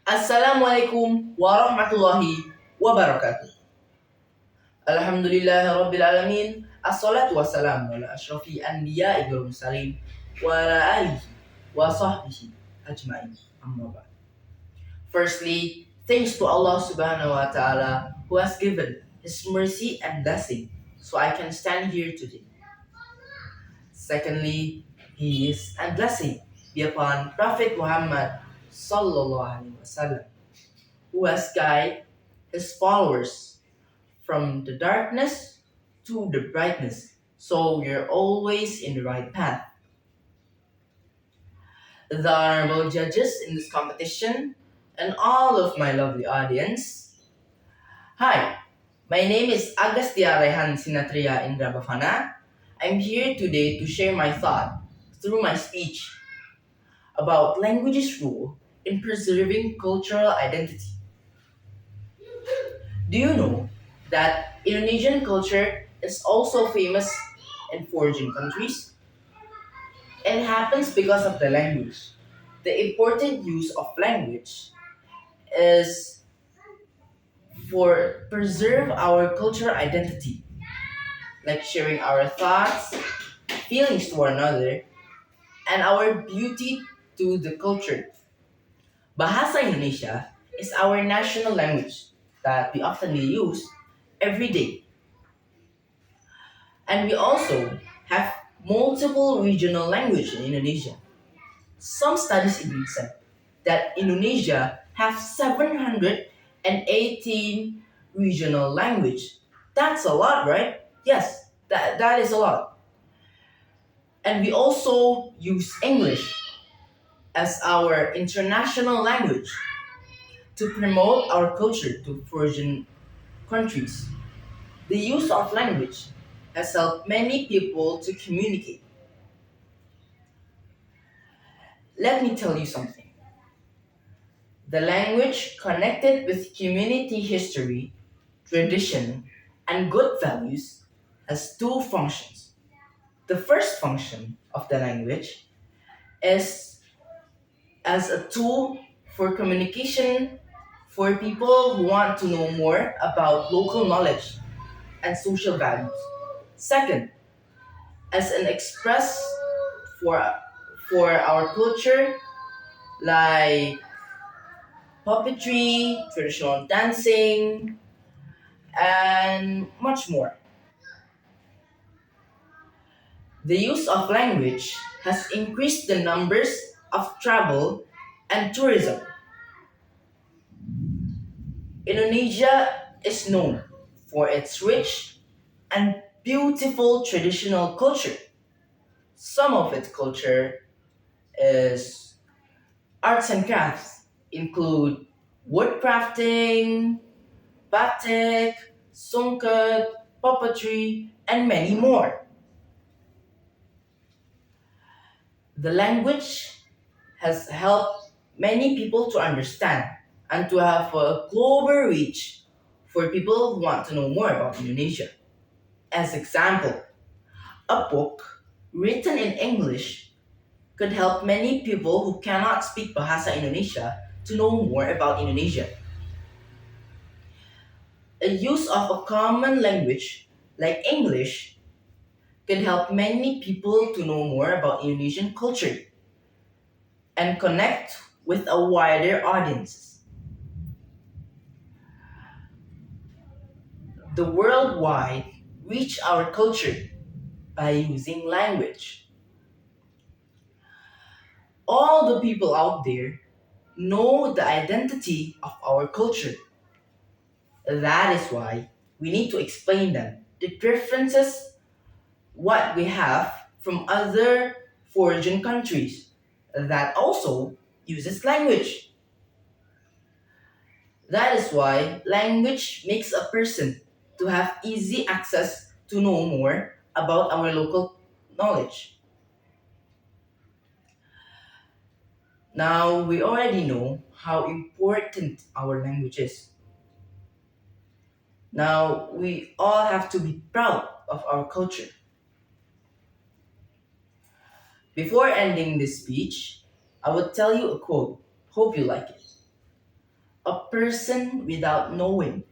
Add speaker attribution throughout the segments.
Speaker 1: Assalamualaikum warahmatullahi wabarakatuh. Alhamdulillahi rabbil alamin. Assalatu wassalamu ala asyrafil anbiya'i wal mursalin wa ala alihi wa sahbihi ajma'in. Amma ba'd. Firstly, thanks to Allah subhanahu wa ta'ala who has given his mercy and blessing so I can stand here today. Secondly, peace and blessing be upon Prophet Muhammad sallallahu alaihi wasallam who has guided his followers from the darkness to the brightness. So you're always in the right path. The honorable judges in this competition and all of my lovely audience. Hi, my name is Agastya Rayhan Sinatria in Bhavana. I'm here today to share my thought through my speech about language's role in preserving cultural identity. Do you know that Indonesian culture is also famous in foreign countries? It happens because of the language. The important use of language is for preserve our cultural identity, like sharing our thoughts, feelings to one another, and our beauty to the culture. Bahasa Indonesia is our national language that we often use every day. And we also have multiple regional languages in Indonesia. Some studies even said that Indonesia has 718 regional language. That's a lot, right? Yes, that is a lot. And we also use English as our international language to promote our culture to foreign countries. The use of language has helped many people to communicate. Let me tell you something. The language connected with community history, tradition, and good values has two functions. The first function of the language is as a tool for communication for people who want to know more about local knowledge and social values. Second, as an express for for our culture like puppetry, traditional dancing, and much more. The use of language has increased the numbers of travel and tourism. Indonesia is known for its rich and beautiful traditional culture. Some of its culture is arts and crafts, include wood crafting, batik, songket, puppetry, and many more. The language has helped many people to understand and to have a global reach for people who want to know more about Indonesia. As example, a book written in English could help many people who cannot speak Bahasa Indonesia to know more about Indonesia. A use of a common language like English can help many people to know more about Indonesian culture and connect with a wider audience. The worldwide reach our culture by using language. All the people out there know the identity of our culture. That is why we need to explain them the preferences what we have from other foreign countries that also uses language. That is why language makes a person to have easy access to know more about our local knowledge. Now we already know how important our language is. Now we all have to be proud of our culture. Before ending this speech, I would tell you a quote. Hope you like it. A person without knowing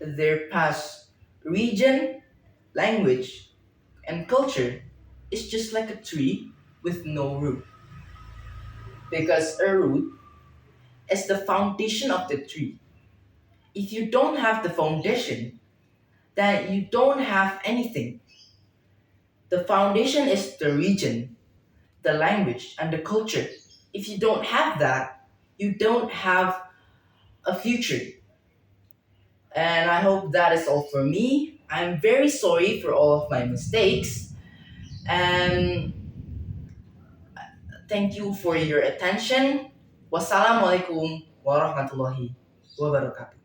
Speaker 1: their past region, language, and culture is just like a tree with no root. Because a root is the foundation of the tree. If you don't have the foundation, then you don't have anything. The foundation is the region, the language, and the culture. If you don't have that, you don't have a future. And I hope that is all for me. I'm very sorry for all of my mistakes. And thank you for your attention. Wassalamualaikum warahmatullahi wabarakatuh.